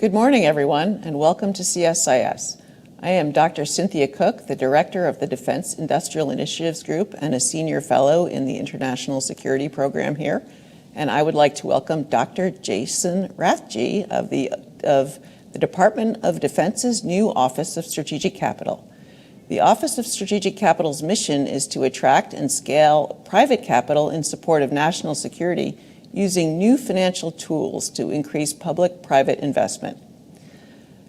Good morning, everyone, and welcome to CSIS. I am Dr. Cynthia Cook, the Director of the Defense Industrial Initiatives Group and a Senior Fellow in the International Security Program here. And I would like to welcome Dr. Jason Rathje of the Department of Defense's new Office of Strategic Capital. The Office of Strategic Capital's mission is to attract and scale private capital in support of national security using new financial tools to increase public-private investment.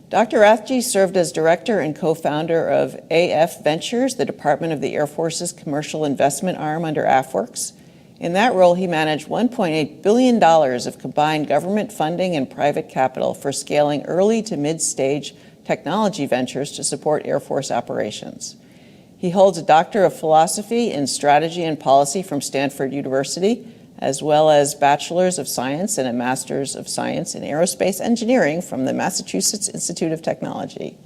Dr. Rathje served as director and co-founder of AFVentures, the Department of the Air Force's commercial investment arm under AFWERX. In that role, he managed $1.8 billion of combined government funding and private capital for scaling early to mid-stage technology ventures to support Air Force operations. He holds a Doctor of Philosophy in Strategy and Policy from Stanford University, as well as Bachelor's of Science and a Master's of Science in Aerospace Engineering from the Massachusetts Institute of Technology.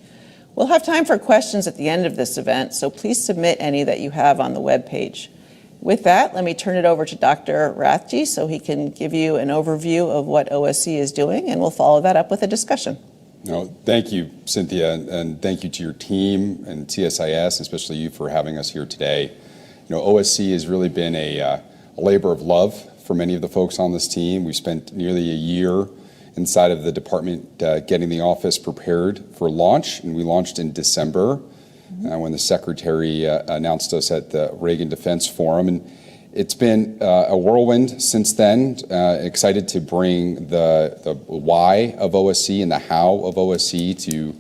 We'll have time for questions at the end of this event, so please submit any that you have on the webpage. With that, let me turn it over to Dr. Rathje so he can give you an overview of what OSC is doing, and we'll follow that up with a discussion. No, thank you, Cynthia, and thank you to your team and CSIS, especially you for having us here today. OSC has really been a labor of love for many of the folks on this team. We spent nearly a year inside of the department getting the office prepared for launch, and we launched in December when the secretary announced us at the Reagan Defense Forum. And it's been a whirlwind since then. Excited to bring the why of OSC and the how of OSC to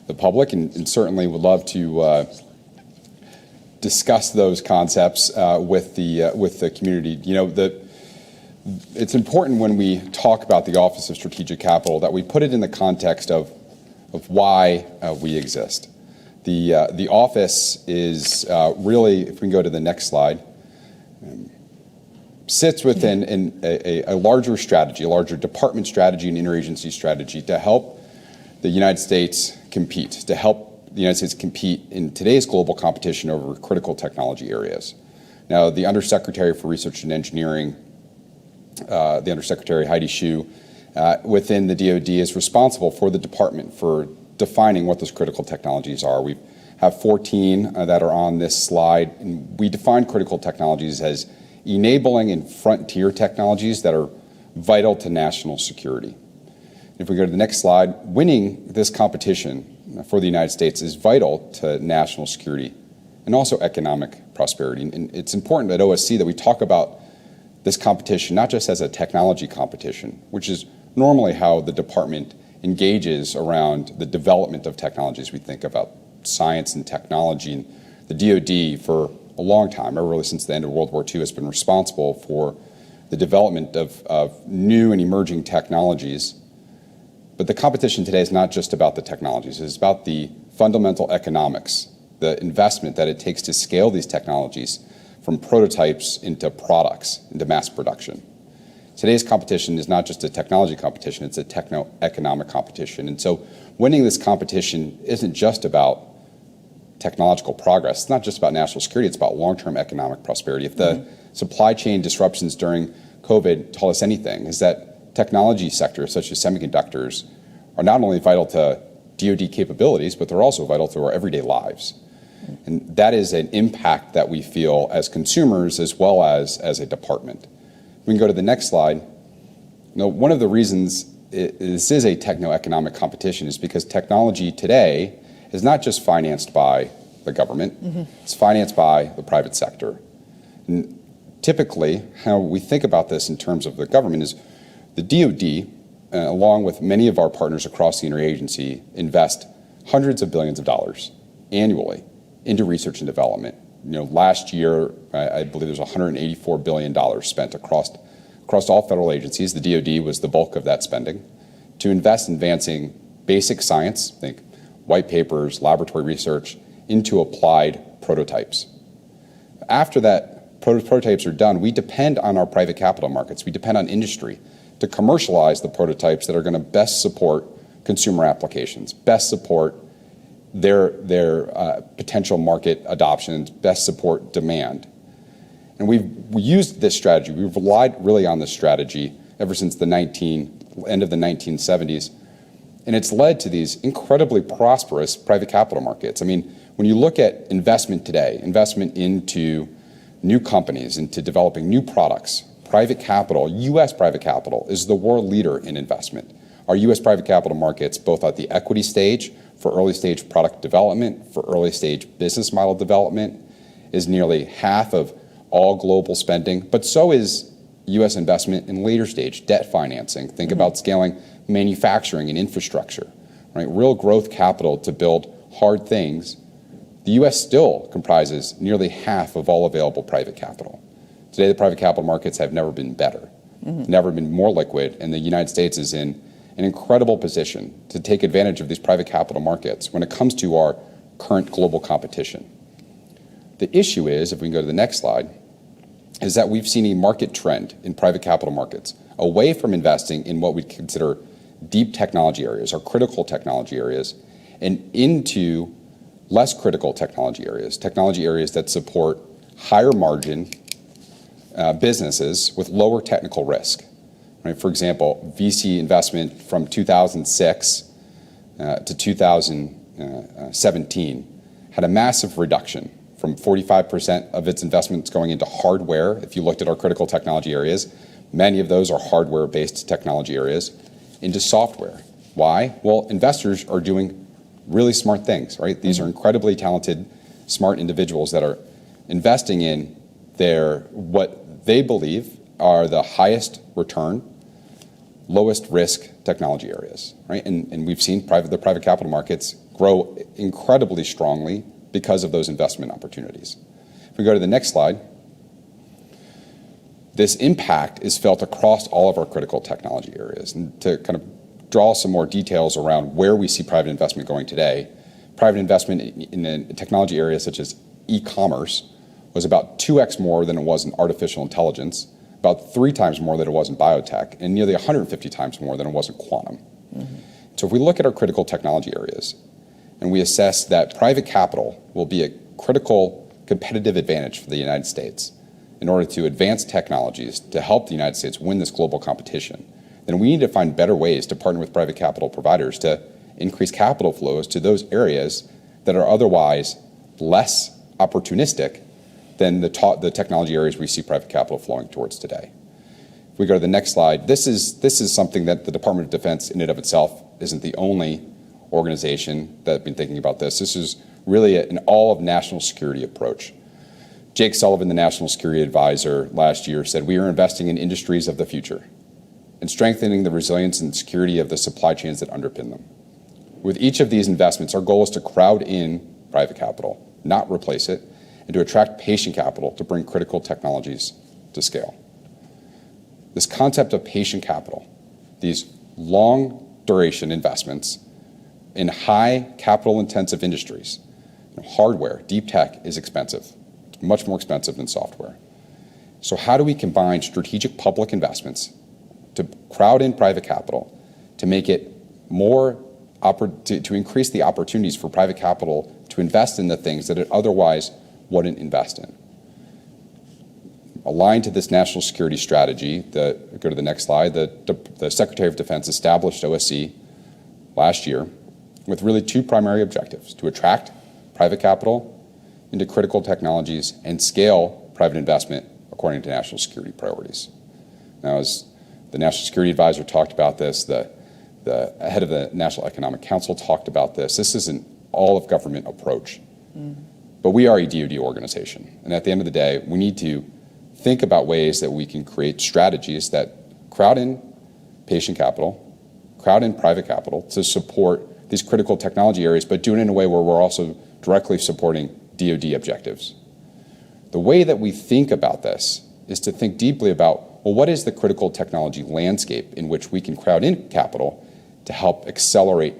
the public, and certainly would love to discuss those concepts with the community. It's important when we talk about the Office of Strategic Capital that we put it in the context of why we exist. The office is really, if we can go to the next slide, sits within a larger strategy, a larger department strategy and interagency strategy to help the United States compete, to help the United States compete in today's global competition over critical technology areas. Now, the Undersecretary for Research and Engineering, the Undersecretary Heidi Shyu, within the DoD is responsible for the department for defining what those critical technologies are. We have 14 that are on this slide, and we define critical technologies as enabling and frontier technologies that are vital to national security. If we go to the next slide, winning this competition for the United States is vital to national security and also economic prosperity. And it's important at OSC that we talk about this competition not just as a technology competition, which is normally how the department engages around the development of technologies. We think about science and technology, and the DoD for a long time, or really since the end of World War II, has been responsible for the development of new and emerging technologies. But the competition today is not just about the technologies. It's about the fundamental economics, the investment that it takes to scale these technologies from prototypes into products, into mass production. Today's competition is not just a technology competition, it's a techno-economic competition. And so winning this competition isn't just about technological progress. It's not just about national security, it's about long-term economic prosperity. If the supply chain disruptions during COVID taught us anything, is that technology sectors such as semiconductors are not only vital to DoD capabilities, but they're also vital to our everyday lives. And that is an impact that we feel as consumers as well as a department. We can go to the next slide. One of the reasons this is a techno-economic competition is because technology today is not just financed by the government, it's financed by the private sector. And typically, how we think about this in terms of the government is the DoD, along with many of our partners across the interagency, invest hundreds of billions of dollars annually into research and development. Last year, I believe there was $184 billion spent across all federal agencies. The DoD was the bulk of that spending to invest in advancing basic science, think white papers, laboratory research, into applied prototypes. After that prototypes are done, we depend on our private capital markets. We depend on industry to commercialize the prototypes that are going to best support consumer applications, best support their potential market adoptions, best support demand. And we used this strategy. We've relied really on this strategy ever since the end of the 1970s And it's led to these incredibly prosperous private capital markets. I mean, when you look at investment today, investment into new companies, into developing new products, private capital, U.S. private capital, is the world leader in investment. Our U.S. private capital markets, both at the equity stage for early stage product development, for early stage business model development, is nearly half of all global spending, but so is U.S. investment in later stage debt financing. Think about scaling manufacturing and infrastructure, right? Real growth capital to build hard things. The U.S. still comprises nearly half of all available private capital. Today, the private capital markets have never been better, never been more liquid, and the United States is in an incredible position to take advantage of these private capital markets when it comes to our current global competition. The issue is, if we can go to the next slide, is that we've seen a market trend in private capital markets away from investing in what we consider deep technology areas or critical technology areas and into less critical technology areas that support higher margin businesses with lower technical risk. Right? For example, VC investment from 2006 to 2017 had a massive reduction from 45% of its investments going into hardware. If you looked at our critical technology areas, many of those are hardware-based technology areas, into software. Why? Well, investors are doing really smart things, right? These are incredibly talented, smart individuals that are investing in what they believe are the highest return, lowest risk technology areas, right? And we've seen the private capital markets grow incredibly strongly because of those investment opportunities. If we go to the next slide, this impact is felt across all of our critical technology areas. And to kind of draw some more details around where we see private investment going today, private investment in a technology area such as e-commerce was about 2x more than it was in artificial intelligence, about 3 times more than it was in biotech, and nearly 150 times more than it was in quantum. So if we look at our critical technology areas and we assess that private capital will be a critical competitive advantage for the United States in order to advance technologies to help the United States win this global competition, then we need to find better ways to partner with private capital providers to increase capital flows to those areas that are otherwise less opportunistic than the technology areas we see private capital flowing towards today. If we go to the next slide, this is something that the Department of Defense in and of itself isn't the only organization that have been thinking about this. This is really an all-of-national security approach. Jake Sullivan, the National Security Advisor, last year said, "We are investing in industries of the future and strengthening the resilience and security of the supply chains that underpin them." With each of these investments, our goal is to crowd in private capital, not replace it, and to attract patient capital to bring critical technologies to scale. This concept of patient capital, these long-duration investments in high capital-intensive industries, hardware, deep tech is expensive. It's much more expensive than software. So how do we combine strategic public investments to crowd in private capital to make it more to increase the opportunities for private capital to invest in the things that it otherwise wouldn't invest in? Aligned to this national security strategy, go to the next slide, the Secretary of Defense established OSC last year with really 2 primary objectives: to attract private capital into critical technologies and scale private investment according to national security priorities. Now, as the National Security Advisor talked about this, the head of the National Economic Council talked about this. This is an all-of-government approach. But we are a DoD organization. And at the end of the day, we need to think about ways that we can create strategies that crowd in patient capital, crowd in private capital to support these critical technology areas, but do it in a way where we're also directly supporting DoD objectives. The way that we think about this is to think deeply about, well, what is the critical technology landscape in which we can crowd in capital to help accelerate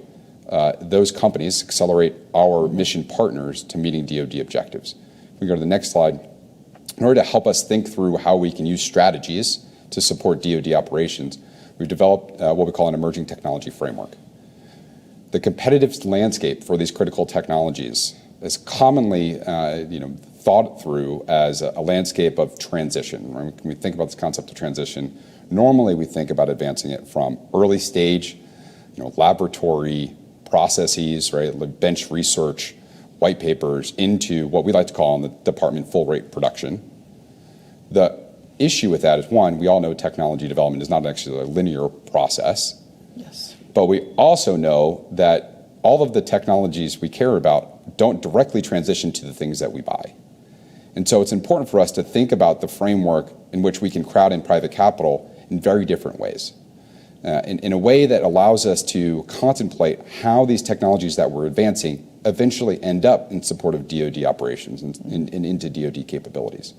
those companies, accelerate our mission partners to meeting DoD objectives. If we go to the next slide, in order to help us think through how we can use strategies to support DoD operations, we've developed what we call an emerging technology framework. The competitive landscape for these critical technologies is commonly thought through as a landscape of transition. When we think about this concept of transition, normally we think about advancing it from early stage laboratory processes, right, like bench research, white papers, into what we like to call in the department full rate production. The issue with that is, one, we all know technology development is not actually a linear process. Yes. But we also know that all of the technologies we care about don't directly transition to the things that we buy. And so it's important for us to think about the framework in which we can crowd in private capital in very different ways. In a way that allows us to contemplate how these technologies that we're advancing eventually end up in support of DoD operations and into DoD capabilities.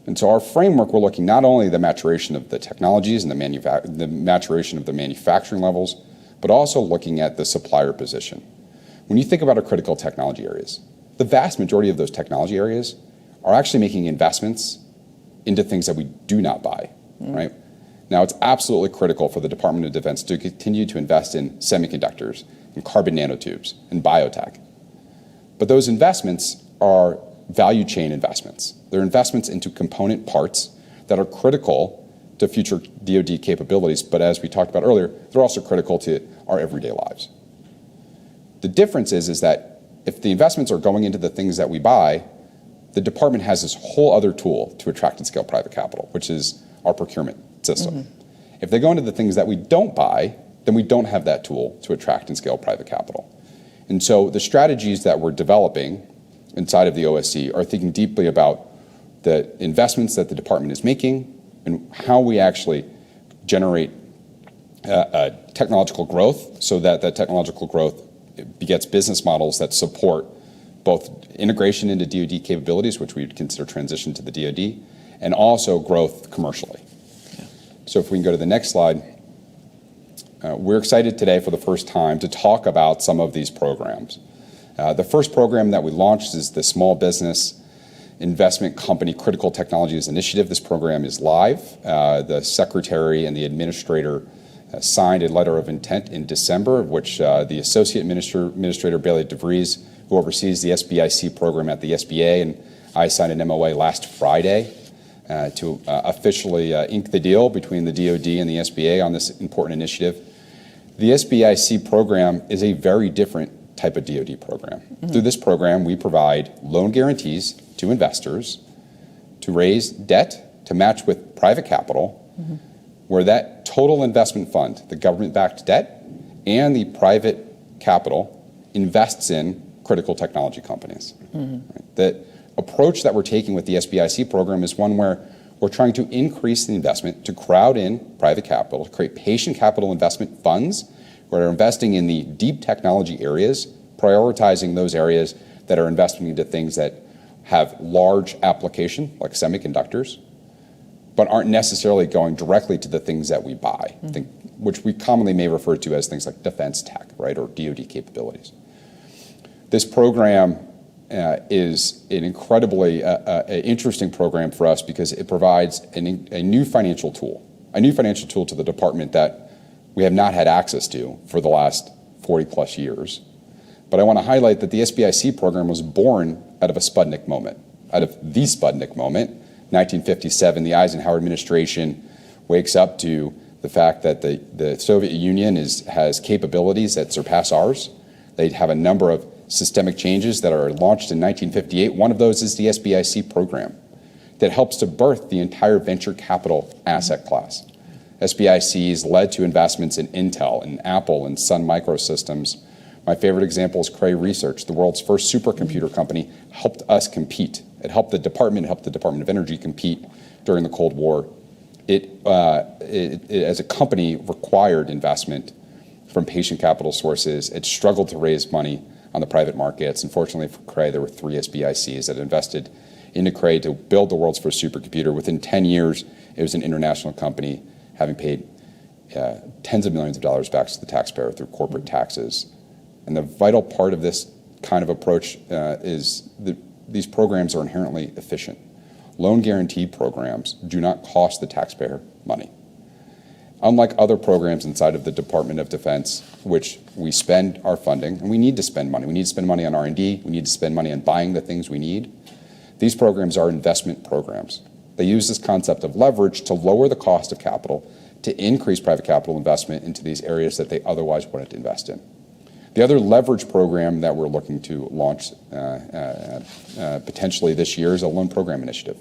And so our framework, we're looking not only at the maturation of the technologies and the maturation of the manufacturing levels, but also looking at the supplier position. When you think about our critical technology areas, the vast majority of those technology areas are actually making investments into things that we do not buy, right? Now, it's absolutely critical for the Department of Defense to continue to invest in semiconductors and carbon nanotubes and biotech. But those investments are value chain investments. They're investments into component parts that are critical to future DoD capabilities, but as we talked about earlier, they're also critical to our everyday lives. The difference is that if the investments are going into the things that we buy, the department has this whole other tool to attract and scale private capital, which is our procurement system. If they go into the things that we don't buy, then we don't have that tool to attract and scale private capital. And so the strategies that we're developing inside of the OSC are thinking deeply about the investments that the department is making and how we actually generate technological growth so that that technological growth begets business models that support both integration into DoD capabilities, which we would consider transition to the DoD, and also growth commercially. Yeah. So if we can go to the next slide. We're excited today for the first time to talk about some of these programs. The first program that we launched is the Small Business Investment Company Critical Technologies Initiative. This program is live. The secretary and the administrator signed a letter of intent in December, of which the Associate Administrator Bailey DeVries, who oversees the SBIC program at the SBA, and I signed an MOA last Friday to officially ink the deal between the DoD and the SBA on this important initiative. The SBIC program is a very different type of DoD program. Through this program, we provide loan guarantees to investors to raise debt to match with private capital, where that total investment fund, the government-backed debt, and the private capital invests in critical technology companies. Right? The approach that we're taking with the SBIC program is one where we're trying to increase the investment to crowd in private capital, to create patient capital investment funds where are investing in the deep technology areas, prioritizing those areas that are investing into things that have large application, like semiconductors, but aren't necessarily going directly to the things that we buy, which we commonly may refer to as things like defense tech, right, or DoD capabilities. This program is an incredibly interesting program for us because it provides a new financial tool to the department that we have not had access to for the last 40 plus years. But I want to highlight that the SBIC program was born out of a Sputnik moment, 1957, the Eisenhower administration wakes up to the fact that the Soviet Union has capabilities that surpass ours. They have a number of systemic changes that are launched in 1958. One of those is the SBIC program that helps to birth the entire venture capital asset class. SBIC's led to investments in Intel and Apple and Sun Microsystems. My favorite example is Cray Research, the world's first supercomputer company, helped us compete. It helped the Department of Energy compete during the Cold War. It as a company, required investment from patient capital sources. It struggled to raise money on the private markets. Unfortunately for Cray, there were 3 SBICs that invested into Cray to build the world's first supercomputer. Within 10 years, it was an international company, having paid tens of millions of dollars back to the taxpayer through corporate taxes. And the vital part of this kind of approach is that these programs are inherently efficient. Loan guarantee programs do not cost the taxpayer money. Unlike other programs inside of the Department of Defense, which we spend our funding, and we need to spend money. We need to spend money on R&D. We need to spend money on buying the things we need. These programs are investment programs. They use this concept of leverage to lower the cost of capital to increase private capital investment into these areas that they otherwise wouldn't invest in. The other leverage program that we're looking to launch potentially this year is a loan program initiative.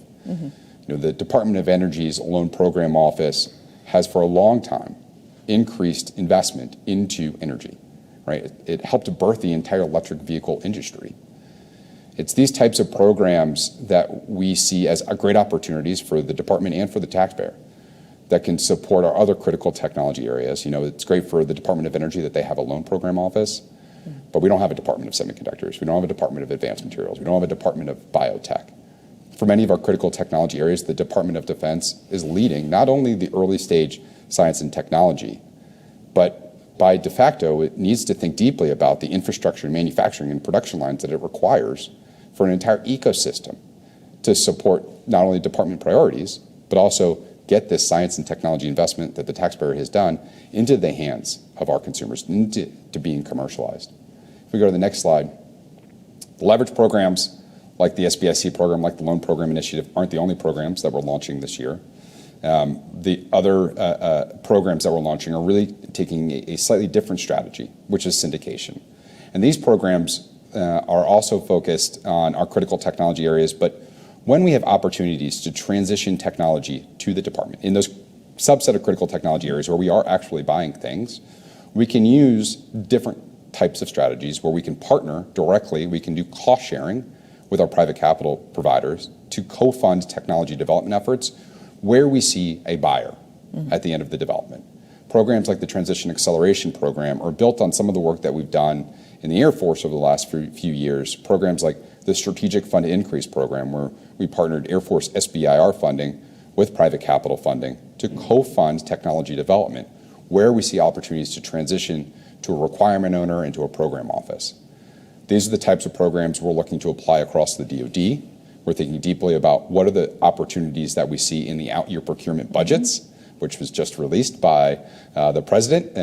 The Department of Energy's Loan Program Office has for a long time increased investment into energy. Right? It helped to birth the entire electric vehicle industry. It's these types of programs that we see as great opportunities for the department and for the taxpayer that can support our other critical technology areas. It's great for the Department of Energy that they have a loan program office, but we don't have a Department of Semiconductors. We don't have a Department of Advanced Materials. We don't have a Department of Biotech. For many of our critical technology areas, the Department of Defense is leading not only the early stage science and technology, but by de facto, it needs to think deeply about the infrastructure, manufacturing, and production lines that it requires for an entire ecosystem to support not only department priorities, but also get this science and technology investment that the taxpayer has done into the hands of our consumers, into being commercialized. If we go to the next slide, the leverage programs like the SBIC program, like the Loan Program Initiative, aren't the only programs that we're launching this year. The other programs that we're launching are really taking a slightly different strategy, which is syndication. And these programs are also focused on our critical technology areas, but when we have opportunities to transition technology to the department, in those subset of critical technology areas where we are actually buying things, we can use different types of strategies where we can partner directly, we can do cost sharing with our private capital providers to co-fund technology development efforts where we see a buyer at the end of the development. Programs like the Transition Acceleration Program are built on some of the work that we've done in the Air Force over the last few years. Programs like the Strategic Fund Increase Program, where we partnered Air Force SBIR funding with private capital funding to co-fund technology development, where we see opportunities to transition to a requirement owner and to a program office. These are the types of programs we're looking to apply across the DoD. We're thinking deeply about what are the opportunities that we see in the out-year procurement budgets, which was just released by the president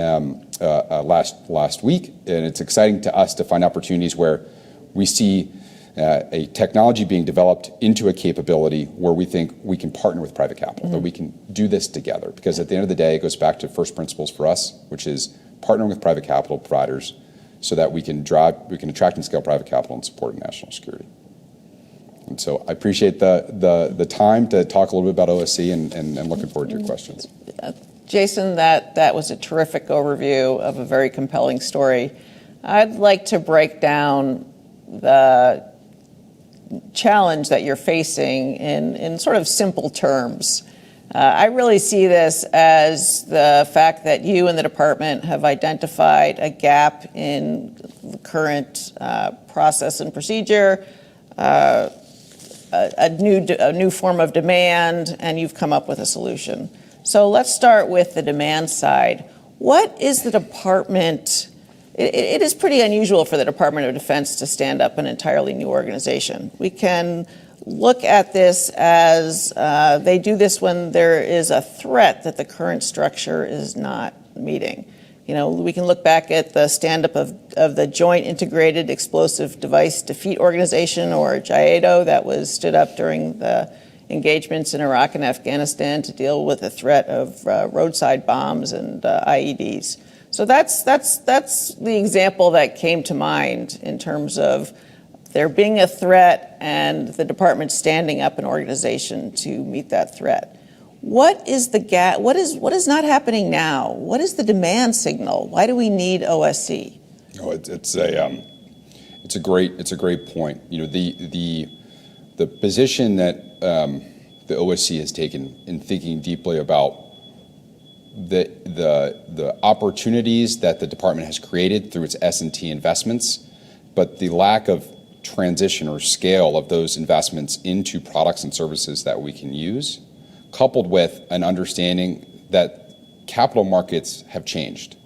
last week. And it's exciting to us to find opportunities where we see a technology being developed into a capability where we think we can partner with private capital, that we can do this together. Because at the end of the day, it goes back to first principles for us, which is partnering with private capital providers so that we can attract and scale private capital and support national security. And so I appreciate the time to talk a little bit about OSC and looking forward to your questions. Jason, that was a terrific overview of a very compelling story. I'd like to break down the challenge that you're facing in sort of simple terms. I really see this as the fact that you and the department have identified a gap in the current process and procedure, a new form of demand, and you've come up with a solution. So let's start with the demand side. What is the department? It is pretty unusual for the Department of Defense to stand up an entirely new organization. We can look at this as they do this when there is a threat that the current structure is not meeting. We can look back at the stand-up of the Joint Integrated Explosive Device Defeat Organization, or JIADO, that was stood up during the engagements in Iraq and Afghanistan to deal with the threat of roadside bombs and IEDs. So that's the example that came to mind in terms of there being a threat and the department standing up an organization to meet that threat. What is the gap? What is not happening now? What is the demand signal? Why do we need OSC? Oh, it's a great point. The position that the OSC has taken in thinking deeply about the opportunities that the department has created through its S&T investments, but the lack of transition or scale of those investments into products and services that we can use, coupled with an understanding that capital markets have changed.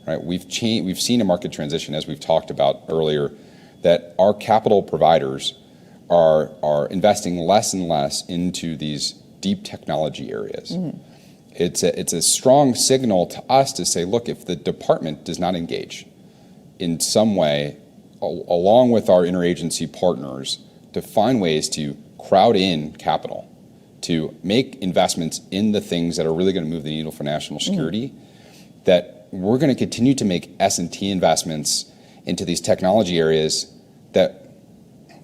Right? We've seen a market transition, as we've talked about earlier, that our capital providers are investing less and less into these deep technology areas. Mm-hmm. It's a strong signal to us to say, look, if the department does not engage in some way, along with our interagency partners, to find ways to crowd in capital to make investments in the things that are really going to move the needle for national security, that we're going to continue to make S&T investments into these technology areas that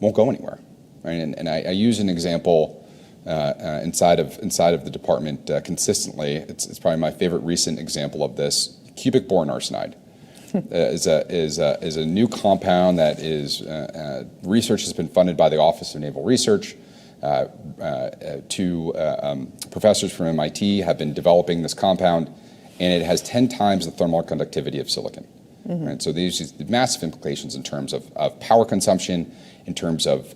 won't go anywhere. Right? And I use an example inside of the department consistently. It's probably my favorite recent example of this. Cubic boron arsenide is a new compound that is research has been funded by the Office of Naval Research. Two professors from MIT have been developing this compound, and it has 10 times the thermal conductivity of silicon. Right? So these massive implications in terms of power consumption, in terms of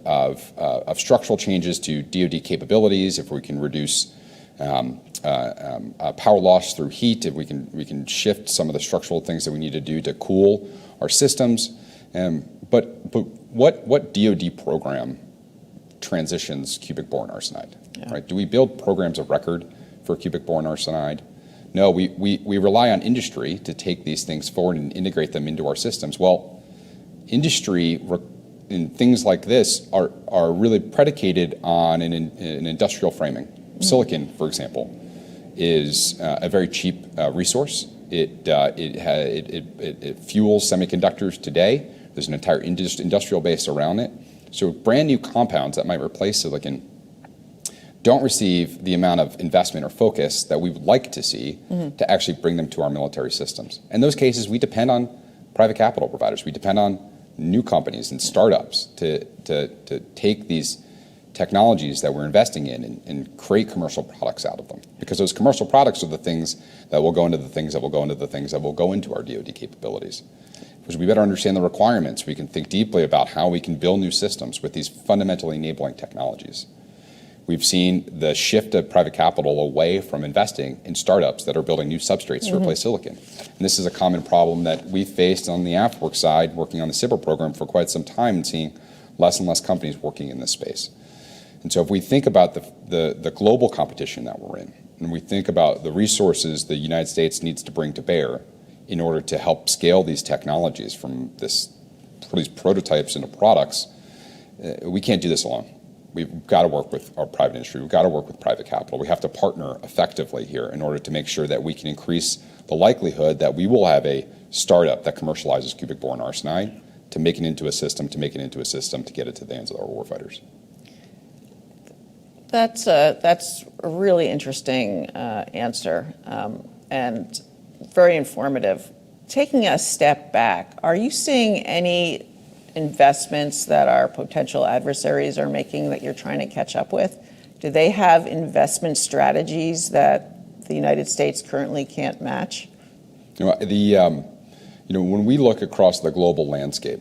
structural changes to DoD capabilities. If we can reduce power loss through heat, if we can shift some of the structural things that we need to do to cool our systems. But what DoD program transitions cubic boron arsenide? Yeah. Right? Do we build programs of record for cubic boron arsenide? No, we rely on industry to take these things forward and integrate them into our systems. Well, industry in things like this are really predicated on an industrial framing. Silicon, for example, is a very cheap resource. It fuels semiconductors today. There's an entire industrial base around it. So brand new compounds that might replace silicon don't receive the amount of investment or focus that we would like to see to actually bring them to our military systems. In those cases, we depend on private capital providers. We depend on new companies and startups to take these technologies that we're investing in and create commercial products out of them. Because those commercial products are the things that will go into the things that will go into the things that will go into our DoD capabilities. Because we better understand the requirements. We can think deeply about how we can build new systems with these fundamentally enabling technologies. We've seen the shift of private capital away from investing in startups that are building new substrates to replace silicon. And this is a common problem that we've faced on the AFWERX side, working on the SBIR program for quite some time and seeing less and less companies working in this space. And so if we think about the global competition that we're in, and we think about the resources the United States needs to bring to bear in order to help scale these technologies from these prototypes into products, we can't do this alone. We've got to work with our private industry. We've got to work with private capital. We have to partner effectively here in order to make sure that we can increase the likelihood that we will have a startup that commercializes cubic boron arsenide to make it into a system, to get it to the hands of our warfighters. That's a really interesting answer and very informative. Taking a step back, are you seeing any investments that our potential adversaries are making that you're trying to catch up with? Do they have investment strategies that the United States currently can't match? When we look across the global landscape,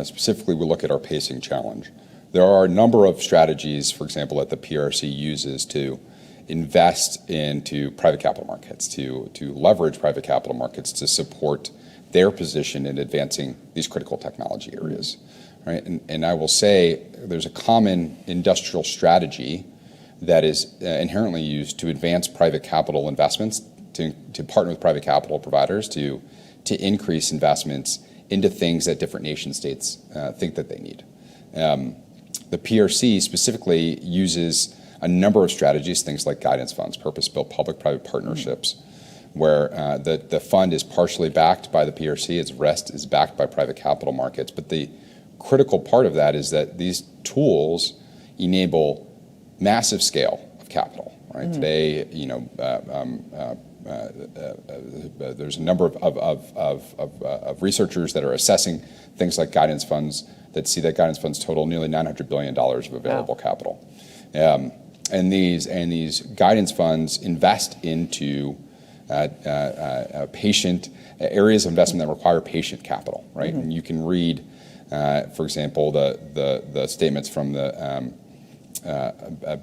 specifically we look at our pacing challenge, there are a number of strategies, for example, that the PRC uses to invest into private capital markets, to leverage private capital markets to support their position in advancing these critical technology areas. Right? And I will say there's a common industrial strategy that is inherently used to advance private capital investments, to partner with private capital providers to increase investments into things that different nation states think that they need. The PRC specifically uses a number of strategies, things like guidance funds, purpose-built public-private partnerships, where the fund is partially backed by the PRC, its rest is backed by private capital markets. But the critical part of that is that these tools enable massive scale of capital. Right? Today, there's a number of researchers that are assessing things like guidance funds that see that guidance funds total nearly $900 billion of available capital. And these guidance funds invest into patient areas of investment that require patient capital, right? And you can read, for example, the statements from the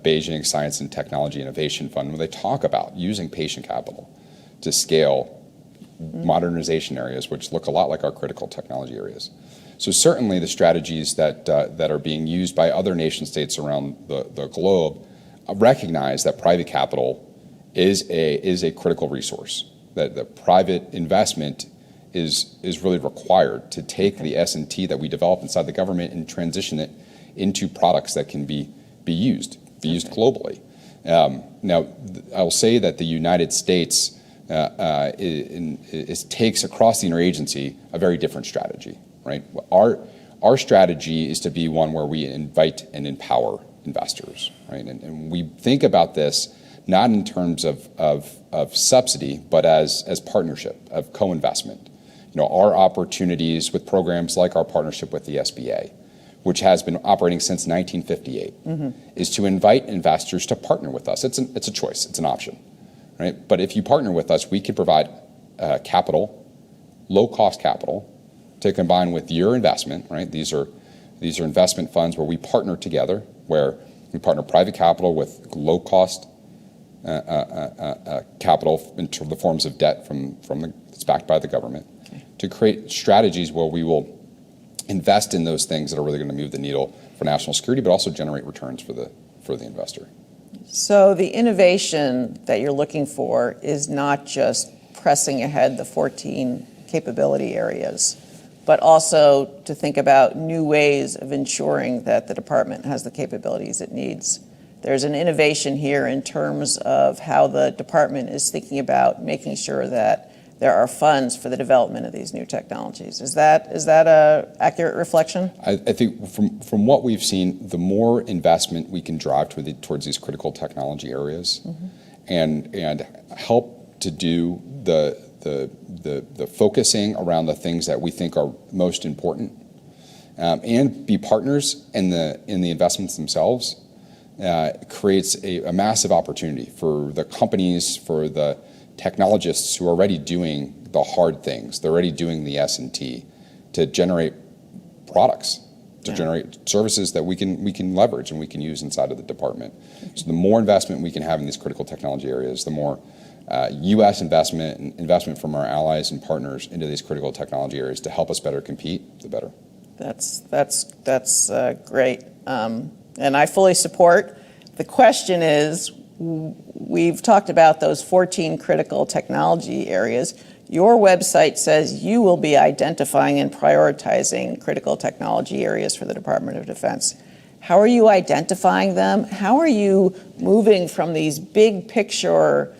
Beijing Science and Technology Innovation Fund, where they talk about using patient capital to scale modernization areas, which look a lot like our critical technology areas. So certainly the strategies that are being used by other nation states around the globe recognize that private capital is a critical resource, that the private investment is really required to take the S&T that we develop inside the government and transition it into products that can be used globally. Now, I'll say that the United States takes across the interagency a very different strategy, right? Our strategy is to be one where we invite and empower investors, right? And we think about this not in terms of subsidy, but as partnership, of co-investment. Our opportunities with programs like our partnership with the SBA, which has been operating since 1958, is to invite investors to partner with us. It's a choice, it's an option, right? But if you partner with us, we can provide capital, low-cost capital, to combine with your investment, right? These are investment funds where we partner together, where we partner private capital with low-cost capital in the forms of debt that's backed by the government, to create strategies where we will invest in those things that are really going to move the needle for national security, but also generate returns for the investor. So the innovation that you're looking for is not just pressing ahead the 14 capability areas, but also to think about new ways of ensuring that the department has the capabilities it needs. There's an innovation here in terms of how the department is thinking about making sure that there are funds for the development of these new technologies. Is that an accurate reflection? I think from what we've seen, the more investment we can drive towards these critical technology areas, and help to do the focusing around the things that we think are most important, and be partners in the investments themselves, creates a massive opportunity for the companies, for the technologists who are already doing the hard things. They're already doing the S&T to generate products, to generate services that we can leverage and we can use inside of the department. So the more investment we can have in these critical technology areas, the more U.S. investment from our allies and partners into these critical technology areas to help us better compete, the better. That's great, and I fully support. The question is, we've talked about those 14 critical technology areas. Your website says you will be identifying and prioritizing critical technology areas for the Department of Defense. How are you identifying them? How are you moving from these big picture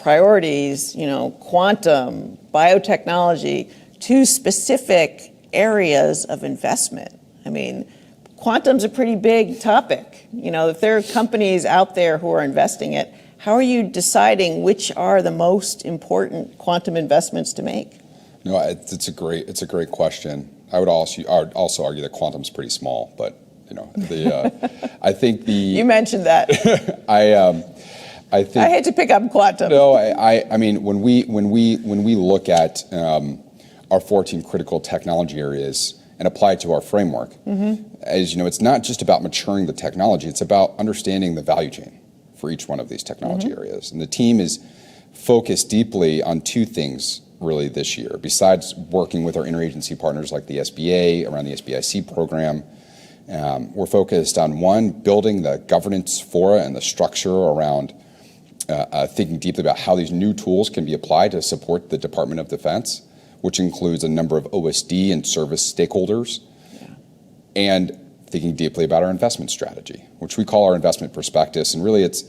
priorities, quantum, biotechnology, to specific areas of investment? I mean, quantum's a pretty big topic. If there are companies out there who are investing it, how are you deciding which are the most important quantum investments to make? It's a great question. I would also argue that quantum's pretty small, but I think you mentioned that. I hate to pick up quantum. No, I mean when we look at our 14 critical technology areas and apply it to our framework, as you know, it's not just about maturing the technology, it's about understanding the value chain for each one of these technology areas. And the team is focused deeply on two things really this year. Besides working with our interagency partners like the SBA around the SBIC program, we're focused on, one, building the governance fora and the structure around thinking deeply about how these new tools can be applied to support the Department of Defense, which includes a number of OSD and service stakeholders, and thinking deeply about our investment strategy, which we call our investment prospectus. And really it's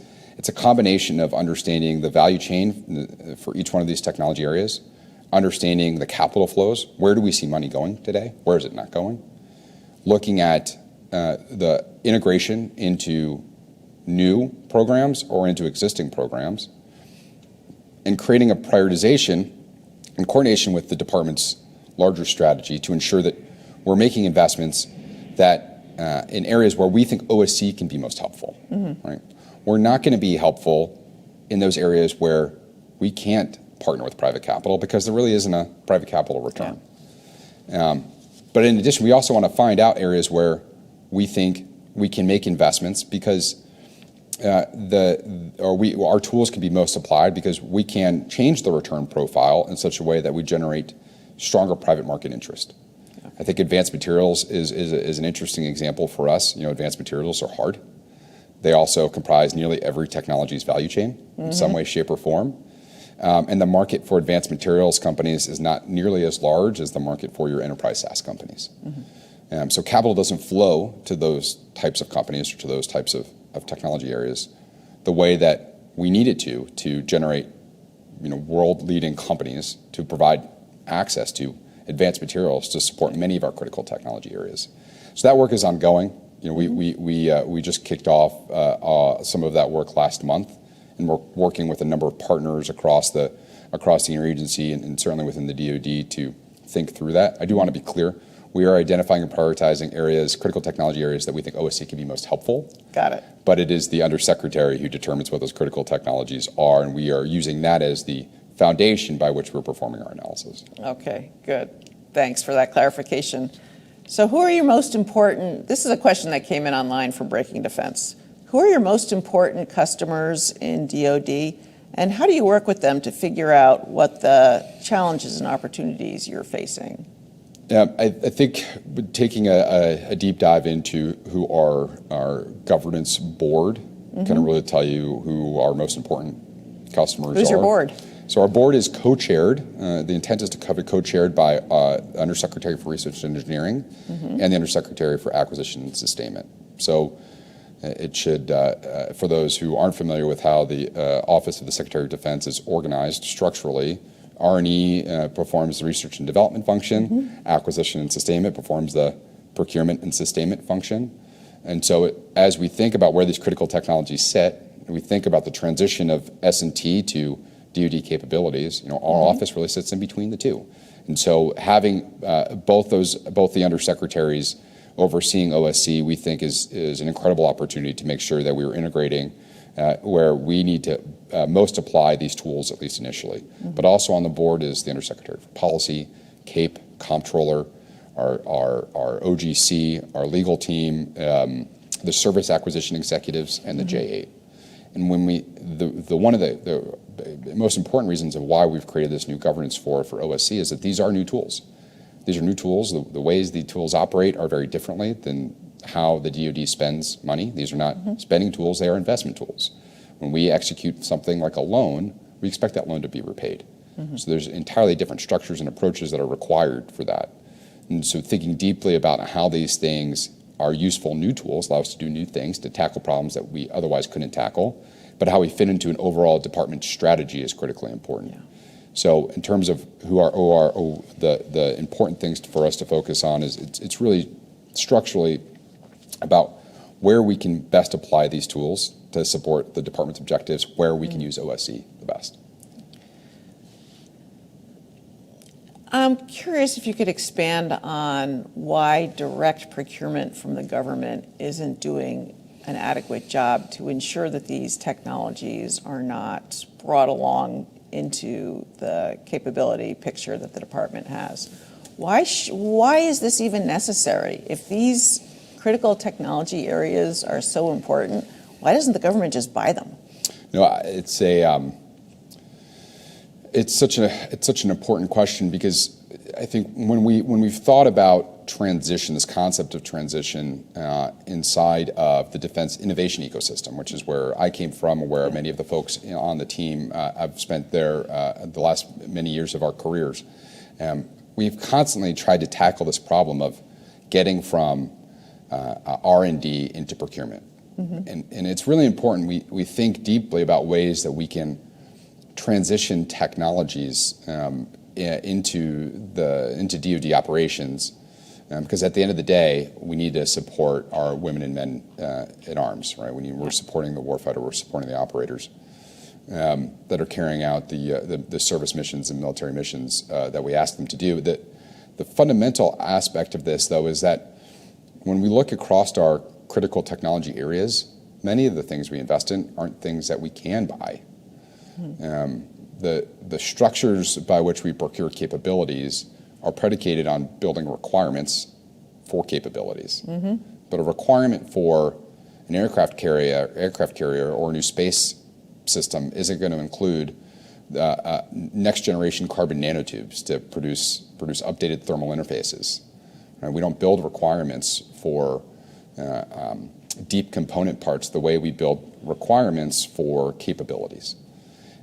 a combination of understanding the value chain for each one of these technology areas, understanding the capital flows, where do we see money going today, where is it not going, looking at the integration into new programs or into existing programs, and creating a prioritization in coordination with the department's larger strategy to ensure that we're making investments that in areas where we think OSC can be most helpful. Right? We're not going to be helpful in those areas where we can't partner with private capital because there really isn't a private capital return. But in addition, we also want to find out areas where we think we can make investments because our tools can be most applied because we can change the return profile in such a way that we generate stronger private market interest. I think advanced materials is an interesting example for us. Advanced materials are hard. They also comprise nearly every technology's value chain in some way, shape, or form. And the market for advanced materials companies is not nearly as large as the market for your enterprise SaaS companies. So capital doesn't flow to those types of companies or to those types of technology areas the way that we needed to generate world-leading companies to provide access to advanced materials to support many of our critical technology areas. So that work is ongoing. We just kicked off some of that work last month, and we're working with a number of partners across the interagency and certainly within the DoD to think through that. I do want to be clear. We are identifying and prioritizing areas, critical technology areas that we think OSC can be most helpful. Got it. But it is the undersecretary who determines what those critical technologies are, and we are using that as the foundation by which we're performing our analysis. Okay, good. Thanks for that clarification. So who are your most important, this is a question that came in online from Breaking Defense. Who are your most important customers in DoD, and how do you work with them to figure out what the challenges and opportunities you're facing? Yeah, I think taking a deep dive into who our governance board can really tell you who our most important customers are. Who's your board? So our board is co-chaired. The intent is to cover co-chaired by Undersecretary for Research and Engineering and the Undersecretary for Acquisition and Sustainment. So it should, for those who aren't familiar with how the Office of the Secretary of Defense is organized structurally, R&E performs the research and development function. Acquisition and sustainment performs the procurement and sustainment function. And so as we think about where these critical technologies sit, we think about the transition of S&T to DoD capabilities. Our office really sits in between the two. And so having both the undersecretaries overseeing OSC, we think is an incredible opportunity to make sure that we are integrating where we need to most apply these tools, at least initially. But also on the board is the Undersecretary for Policy, CAPE, Comptroller, our OGC, our legal team, the service acquisition executives, and the J8. And when one of the most important reasons of why we've created this new governance for OSC is that these are new tools. These are new tools. The ways the tools operate are very differently than how the DoD spends money. These are not spending tools, they are investment tools. When we execute something like a loan, we expect that loan to be repaid. So there's entirely different structures and approaches that are required for that. And so thinking deeply about how these things are useful new tools, allow us to do new things, to tackle problems that we otherwise couldn't tackle, but how we fit into an overall department strategy is critically important. Yeah. So in terms of the important things for us to focus on is it's really structurally about where we can best apply these tools to support the department's objectives, where we can use OSC the best. I'm curious if you could expand on why direct procurement from the government isn't doing an adequate job to ensure that these technologies are not brought along into the capability picture that the department has. Why is this even necessary? If these critical technology areas are so important, why doesn't the government just buy them? It's such an important question, because I think when we've thought about transition, this concept of transition inside of the defense innovation ecosystem, which is where I came from, where many of the folks on the team have spent the last many years of our careers, we've constantly tried to tackle this problem of getting from R&D into procurement. And it's really important we think deeply about ways that we can transition technologies into DoD operations, because at the end of the day, we need to support our women and men in arms, right? We're supporting the warfighter, we're supporting the operators that are carrying out the service missions and military missions that we ask them to do. The fundamental aspect of this, though, is that when we look across our critical technology areas, many of the things we invest in aren't things that we can buy. The structures by which we procure capabilities are predicated on building requirements for capabilities. But a requirement for an aircraft carrier or a new space system isn't going to include next generation carbon nanotubes to produce updated thermal interfaces. We don't build requirements for deep component parts the way we build requirements for capabilities.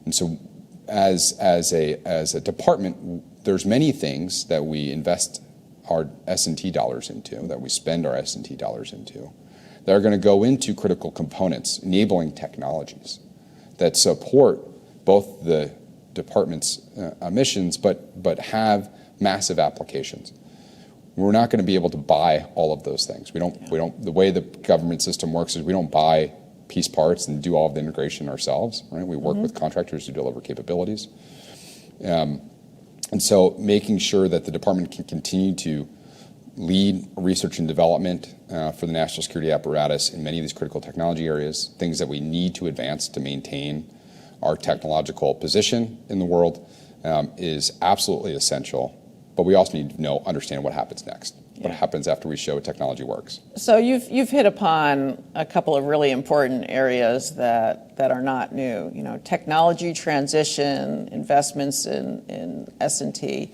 And so as a department, there's many things that we invest our S&T dollars into, that we spend our S&T dollars into, that are going to go into critical components, enabling technologies that support both the department's missions, but have massive applications. We're not going to be able to buy all of those things. We don't. The way the government system works is we don't buy piece parts and do all of the integration ourselves. Right? We work with contractors to deliver capabilities, and so making sure that the department can continue to lead research and development for the national security apparatus in many of these critical technology areas, things that we need to advance to maintain our technological position in the world, is absolutely essential. But we also need to understand what happens next. What happens after we show technology works. So you've hit upon a couple of really important areas that are not new. Technology transition, investments in S&T.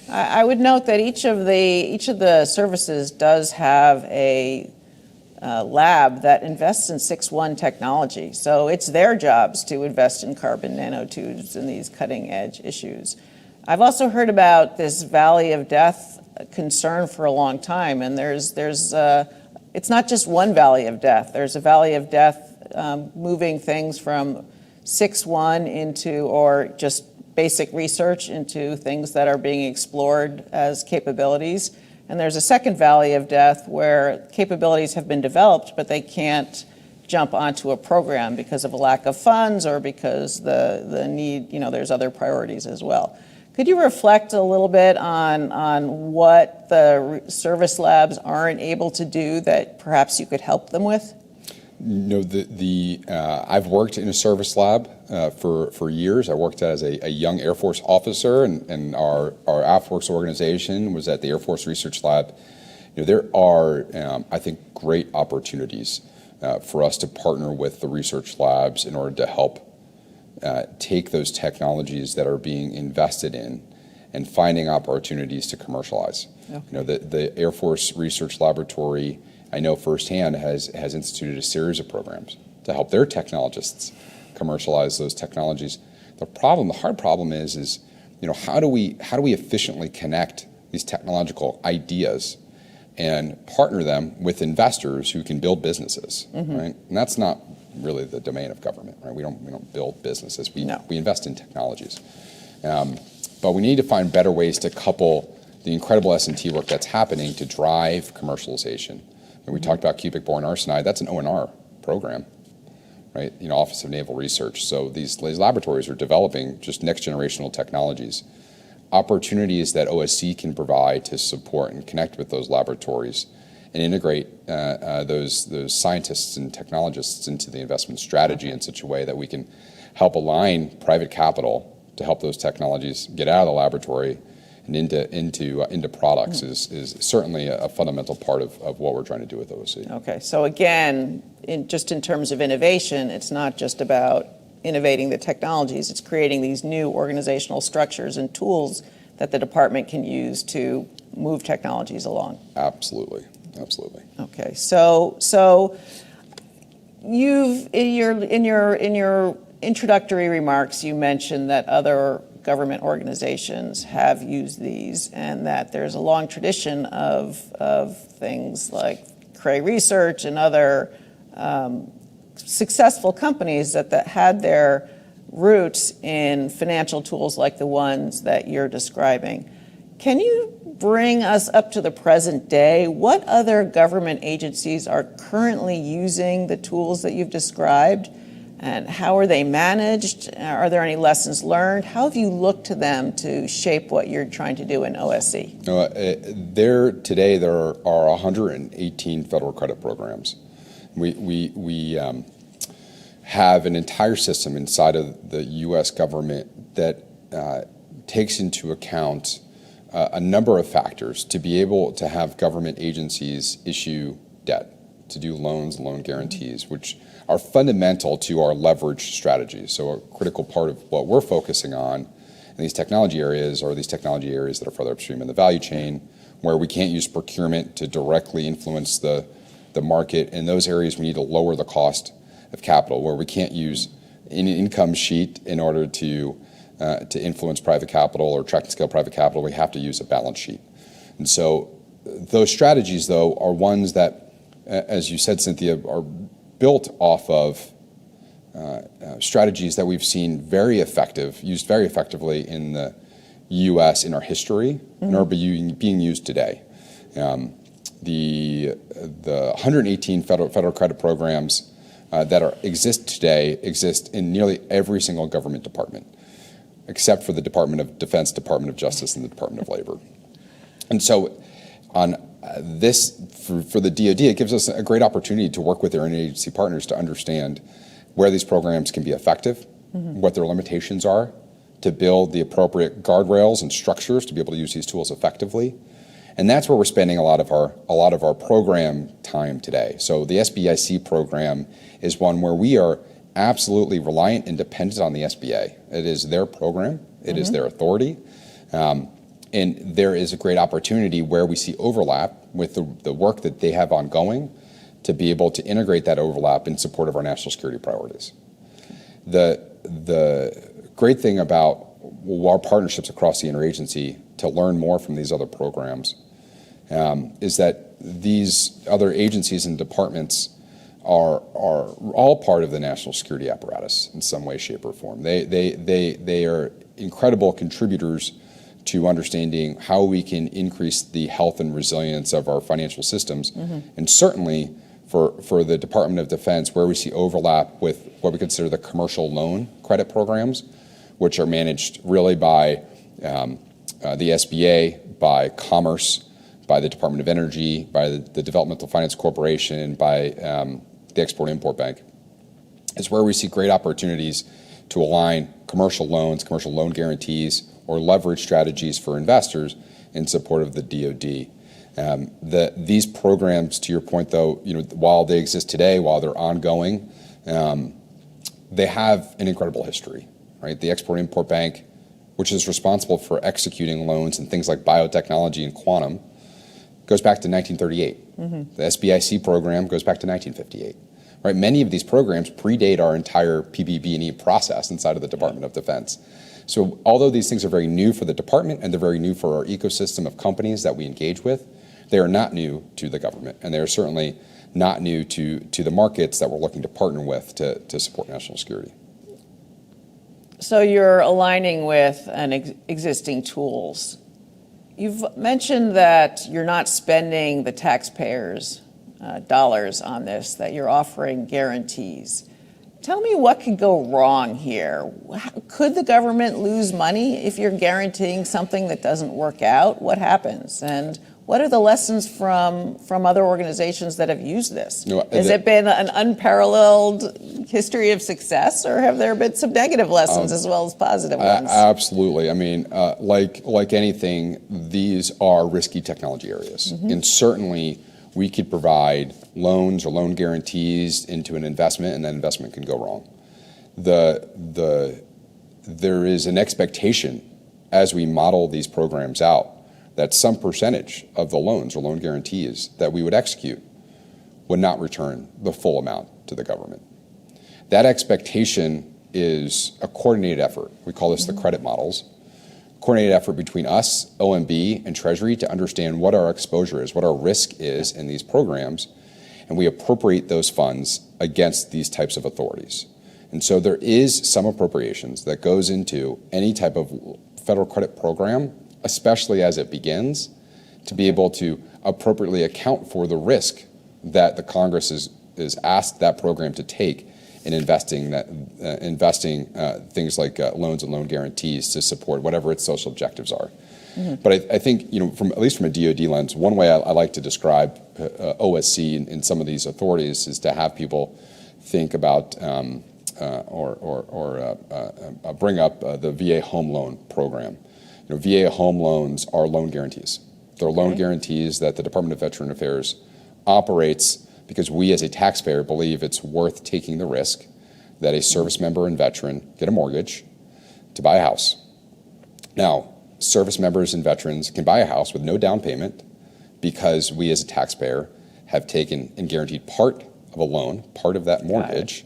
I would note that each of the services does have a lab that invests in 6.1 technology. So it's their jobs to invest in carbon nanotubes and these cutting edge issues. I've also heard about this valley of death concern for a long time, and it's not just one valley of death. There's a valley of death moving things from 6.1 into, or just basic research into things that are being explored as capabilities. And there's a second valley of death where capabilities have been developed, but they can't jump onto a program because of a lack of funds or because the need, there's other priorities as well. Could you reflect a little bit on what the service labs aren't able to do that perhaps you could help them with? I've worked in a service lab for years. I worked as a young Air Force officer, and our AFWERX organization was at the Air Force Research Lab. There are, I think, great opportunities for us to partner with the research labs in order to help take those technologies that are being invested in and finding opportunities to commercialize. Okay. The Air Force Research Laboratory, I know firsthand, has instituted a series of programs to help their technologists commercialize those technologies. The hard problem is how do we efficiently connect these technological ideas and partner them with investors who can build businesses, right? And that's not really the domain of government, right? We don't build businesses. We invest in technologies. But we need to find better ways to couple the incredible S&T work that's happening to drive commercialization. And we talked about cubic boron arsenide. That's an ONR program, right? Office of Naval Research. So these laboratories are developing just next generational technologies, opportunities that OSC can provide to support and connect with those laboratories and integrate those scientists and technologists into the investment strategy in such a way that we can help align private capital to help those technologies get out of the laboratory and into products is certainly a fundamental part of what we're trying to do with OSC. Okay, so again, in terms of innovation, it's not just about innovating the technologies, it's creating these new organizational structures and tools that the department can use to move technologies along. Absolutely. Okay, so you've in your introductory remarks, you mentioned that other government organizations have used these, and that there's a long tradition of things like Cray Research and other successful companies that had their roots in financial tools like the ones that you're describing. Can you bring us up to the present day? What other government agencies are currently using the tools that you've described? And how are they managed? Are there any lessons learned? How have you looked to them to shape what you're trying to do in OSC? Today there are 118 federal credit programs. We have an entire system inside of the U.S. government that takes into account a number of factors to be able to have government agencies issue debt, to do loans and loan guarantees, which are fundamental to our leverage strategy. So a critical part of what we're focusing on in these technology areas are these technology areas that are further upstream in the value chain, where we can't use procurement to directly influence the market. In those areas, we need to lower the cost of capital, where we can't use an income sheet in order to influence private capital or track and scale private capital. We have to use a balance sheet. And so those strategies, though, are ones that as you said, Cynthia, are built off of strategies that we've seen used very effectively in the U.S. in our history and are being used today. The 118 federal credit programs that exist today exist in nearly every single government department, except for the Department of Defense, Department of Justice, and the Department of Labor. And so on this, for the DoD, it gives us a great opportunity to work with their interagency partners to understand where these programs can be effective, what their limitations are, to build the appropriate guardrails and structures to be able to use these tools effectively. And that's where we're spending a lot of our program time today. So the SBIC program is one where we are absolutely reliant and dependent on the SBA. It is their program. It is their authority. And there is a great opportunity where we see overlap with the work that they have ongoing to be able to integrate that overlap in support of our national security priorities. The great thing about our partnerships across the interagency to learn more from these other programs is that these other agencies and departments are all part of the national security apparatus in some way, shape, or form. They are incredible contributors to understanding how we can increase the health and resilience of our financial systems, and certainly for the Department of Defense, where we see overlap with what we consider the commercial loan credit programs, which are managed really by the SBA, by Commerce, by the Department of Energy, by the Developmental Finance Corporation, by the Export-Import Bank, is where we see great opportunities to align commercial loans, commercial loan guarantees, or leverage strategies for investors in support of the DoD. These programs, to your point, though, while they exist today, while they're ongoing, they have an incredible history, right? The Export-Import Bank, which is responsible for executing loans in things like biotechnology and quantum, goes back to 1938. The SBIC program goes back to 1958. Right? Many of these programs predate our entire PBB&E process inside of the Department of Defense. So although these things are very new for the department and they're very new for our ecosystem of companies that we engage with, they are not new to the government, and they are certainly not new to the markets that we're looking to partner with to support national security. So you're aligning with existing tools. You've mentioned that you're not spending the taxpayers' dollars on this, that you're offering guarantees. Tell me what could go wrong here. Could the government lose money if you're guaranteeing something that doesn't work out? What happens? And what are the lessons from other organizations that have used this? Has it been an unparalleled history of success, or have there been some negative lessons as well as positive ones? Absolutely. I mean, like anything, these are risky technology areas. And certainly we could provide loans or loan guarantees into an investment, and that investment can go wrong. There is an expectation as we model these programs out that some percentage of the loans or loan guarantees that we would execute would not return the full amount to the government. That expectation is a coordinated effort. We call this the credit models. Coordinated effort between us, OMB, and Treasury to understand what our exposure is, what our risk is in these programs, and we appropriate those funds against these types of authorities. And so there is some appropriations that goes into any type of federal credit program, especially as it begins, to be able to appropriately account for the risk that the Congress is asked that program to take in investing things like loans and loan guarantees to support whatever its social objectives are. But I think, at least from a DoD lens, one way I like to describe OSC in some of these authorities is to have people think about or bring up the VA home loan program. VA home loans are loan guarantees. They're loan guarantees that the Department of Veteran Affairs operates because we as a taxpayer believe it's worth taking the risk that a service member and veteran get a mortgage to buy a house. Now, service members and veterans can buy a house with no down payment because we as a taxpayer have taken and guaranteed part of a loan, part of that mortgage,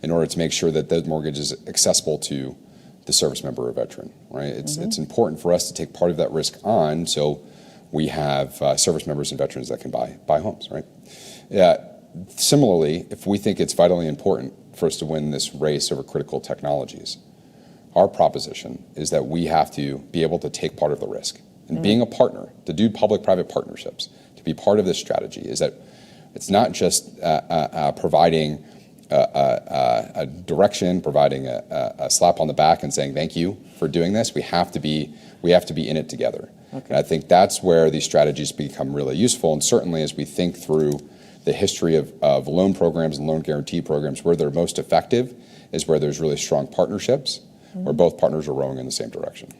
in order to make sure that the mortgage is accessible to the service member or veteran, right? It's important for us to take part of that risk on so We have service members and veterans that can buy homes, right? Similarly, if we think it's vitally important for us to win this race over critical technologies, our proposition is that we have to be able to take part of the risk. And being a partner, to do public-private partnerships, to be part of this strategy, is that it's not just providing a direction, providing a slap on the back and saying thank you for doing this. We have to be in it together. Okay. And I think that's where these strategies become really useful. And certainly as we think through the history of loan programs and loan guarantee programs, where they're most effective is where there's really strong partnerships, where both partners are rowing in the same direction.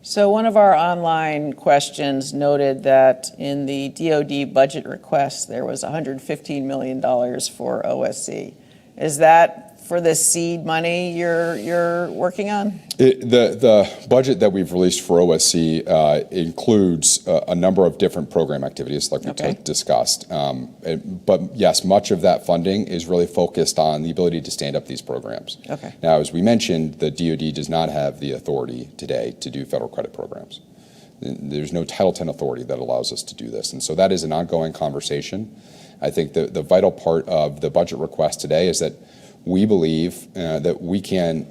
So one of our online questions noted that in the DoD budget request, there was $115 million for OSC. Is that for the seed money you're working on? The budget that we've released for OSC includes a number of different program activities like we discussed. But yes, much of that funding is really focused on the ability to stand up these programs. Okay. Now, as we mentioned, the DoD does not have the authority today to do federal credit programs. There's no Title X authority that allows us to do this. And so that is an ongoing conversation. I think the vital part of the budget request today is that we believe that we can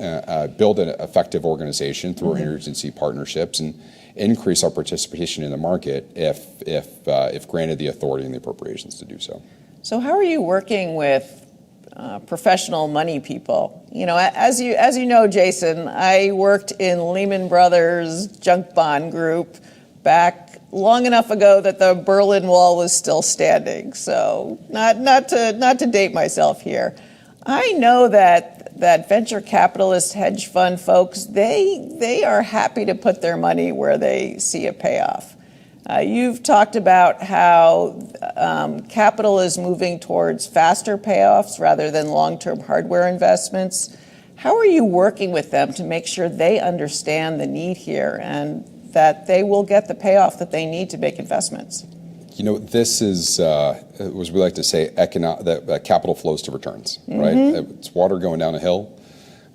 build an effective organization through our interagency partnerships and increase our participation in the market if granted the authority and the appropriations to do so. So how are you working with professional money people? You know, as you know, Jason, I worked in Lehman Brothers junk bond group back long enough ago that the Berlin Wall was still standing. So not to date myself here. I know that venture capitalist hedge fund folks, they are happy to put their money where they see a payoff. You've talked about how capital is moving towards faster payoffs rather than long-term hardware investments. How are you working with them to make sure they understand the need here and that they will get the payoff that they need to make investments? You know, this is, as we like to say, that capital flows to returns, right? It's water going down a hill.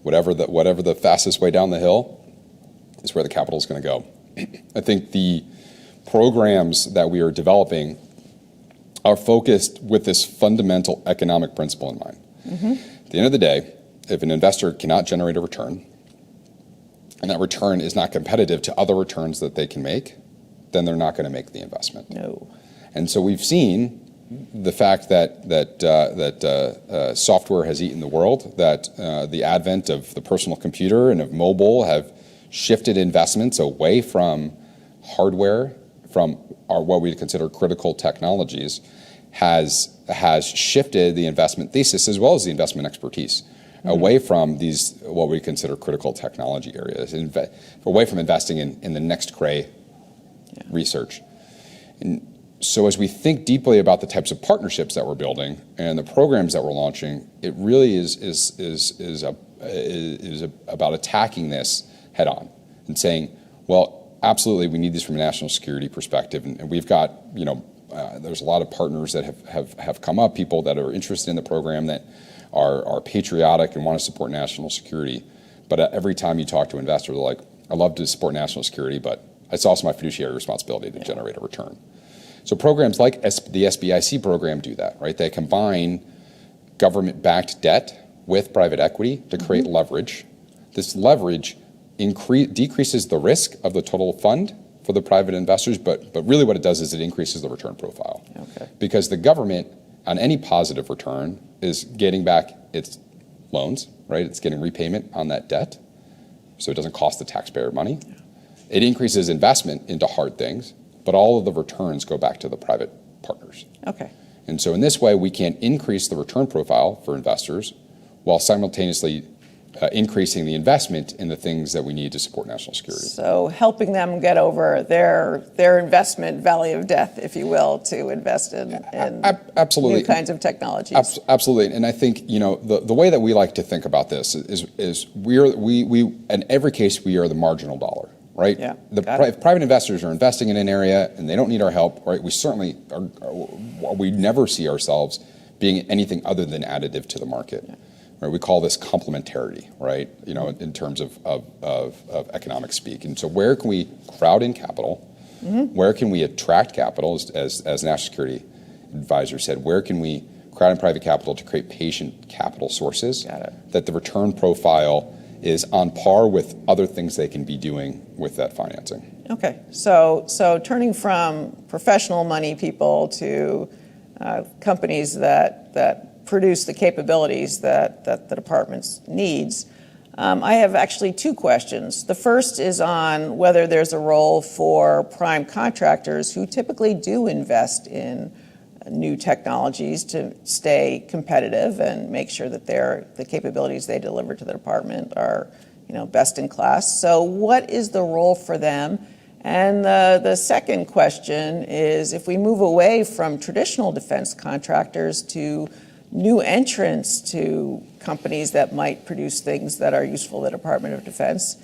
Whatever the fastest way down the hill is where the capital is going to go. I think the programs that we are developing are focused with this fundamental economic principle in mind. At the end of the day, if an investor cannot generate a return, and that return is not competitive to other returns that they can make, then they're not going to make the investment. No. And so we've seen the fact that software has eaten the world, that the advent of the personal computer and of mobile have shifted investments away from hardware, from what we consider critical technologies, has shifted the investment thesis as well as the investment expertise away from these what we consider critical technology areas, away from investing in the next cray research. And so as we think deeply about the types of partnerships that we're building and the programs that we're launching, it really is about attacking this head on and saying, well, absolutely, we need this from a national security perspective. And we've got, there's a lot of partners that have come up, people that are interested in the program that are patriotic and want to support national security. But every time you talk to investors, they're like, I love to support national security, but it's also my fiduciary responsibility to generate a return. So programs like the SBIC program do that, right? They combine government-backed debt with private equity to create leverage. This leverage decreases the risk of the total fund for the private investors, but really what it does is it increases the return profile. Okay. Because the government, on any positive return, is getting back its loans, right? It's getting repayment on that debt, so it doesn't cost the taxpayer money. Yeah. It increases investment into hard things, but all of the returns go back to the private partners. Okay. And so in this way, we can increase the return profile for investors while simultaneously increasing the investment in the things that we need to support national security. So helping them get over their investment valley of death, if you will, to invest in absolutely new kinds of technologies. Absolutely. And I think, the way that we like to think about this is we in every case, we are the marginal dollar. Right? Yeah, if private investors are investing in an area and they don't need our help, right? We certainly we never see ourselves being anything other than additive to the market. Yeah. Right? We call this complementarity, right? In terms of economic speak. And so where can we crowd in capital Where can we attract capital, as National Security Advisor said, where can we crowd and private capital to create patient capital sources that the return profile is on par with other things they can be doing with that financing. Okay, so turning from professional money people to companies that produce the capabilities that the department needs, I have actually two questions. The first is on whether there's a role for prime contractors who typically do invest in new technologies to stay competitive and make sure that the capabilities they deliver to the department are, best in class. So what is the role for them? And the second question is, if we move away from traditional defense contractors to new entrants to companies that might produce things that are useful to the Department of Defense,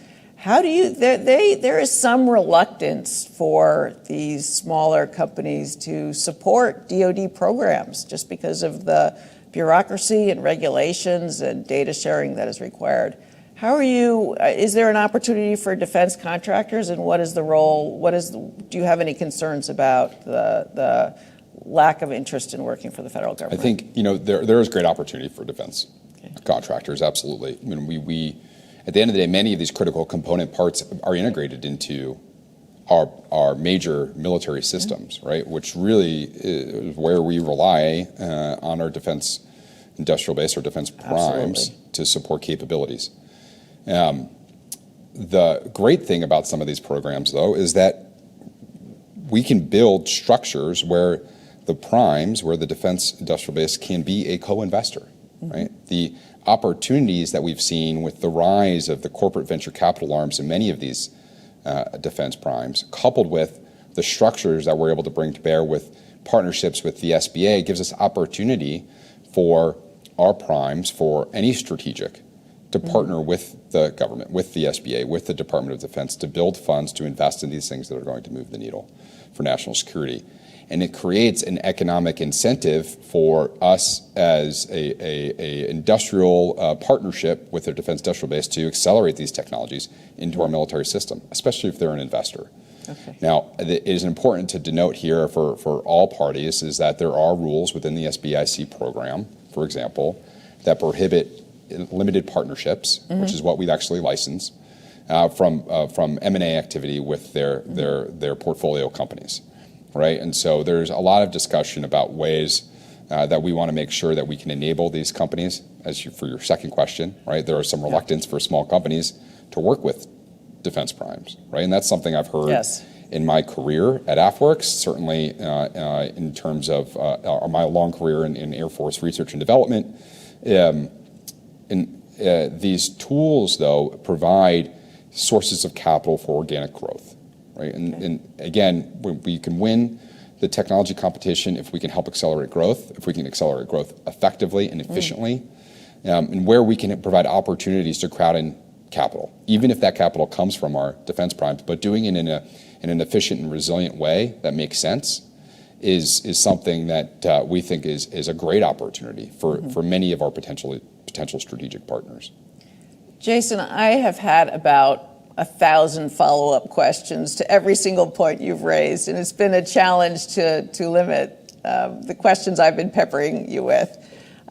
there is some reluctance for these smaller companies to support DoD programs just because of the bureaucracy and regulations and data sharing that is required. Is there an opportunity for defense contractors, and what is the role? Do you have any concerns about the lack of interest in working for the federal government? I think, there is great opportunity for defense contractors, absolutely. I mean, we at the end of the day, many of these critical component parts are integrated into our major military systems, right? Which really is where we rely on our defense industrial base or defense primes to support capabilities. The great thing about some of these programs, though, is that we can build structures where the primes, where the defense industrial base can be a co-investor, right? The opportunities that we've seen with the rise of the corporate venture capital arms in many of these defense primes, coupled with the structures that we're able to bring to bear with partnerships with the SBA, gives us opportunity for our primes, for any strategic, to partner with the government, with the SBA, with the Department of Defense, to build funds to invest in these things that are going to move the needle for national security. And it creates an economic incentive for us as a industrial partnership with their defense industrial base to accelerate these technologies into our military system, especially if they're an investor. Okay. Now, it is important to denote here for all parties is that there are rules within the SBIC program, for example, that prohibit limited partnerships, which is what we've actually licensed, from M&A activity with their portfolio companies. Right, and so there's a lot of discussion about ways that we want to make sure that we can enable these companies. For your second question, right, there is some reluctance for small companies to work with defense primes, right, and that's something I've heard in my career at AFWERX, certainly in terms of my long career in Air Force research and development. These tools, though, provide sources of capital for organic growth. Right? And again, we can win the technology competition if we can help accelerate growth, if we can accelerate growth effectively and efficiently, and where we can provide opportunities to crowd in capital, even if that capital comes from our defense primes, but doing it in an efficient and resilient way that makes sense is something that we think is a great opportunity for many of our potential strategic partners. Jason, I have had about 1,000 follow-up questions to every single point you've raised, and it's been a challenge to limit the questions I've been peppering you with.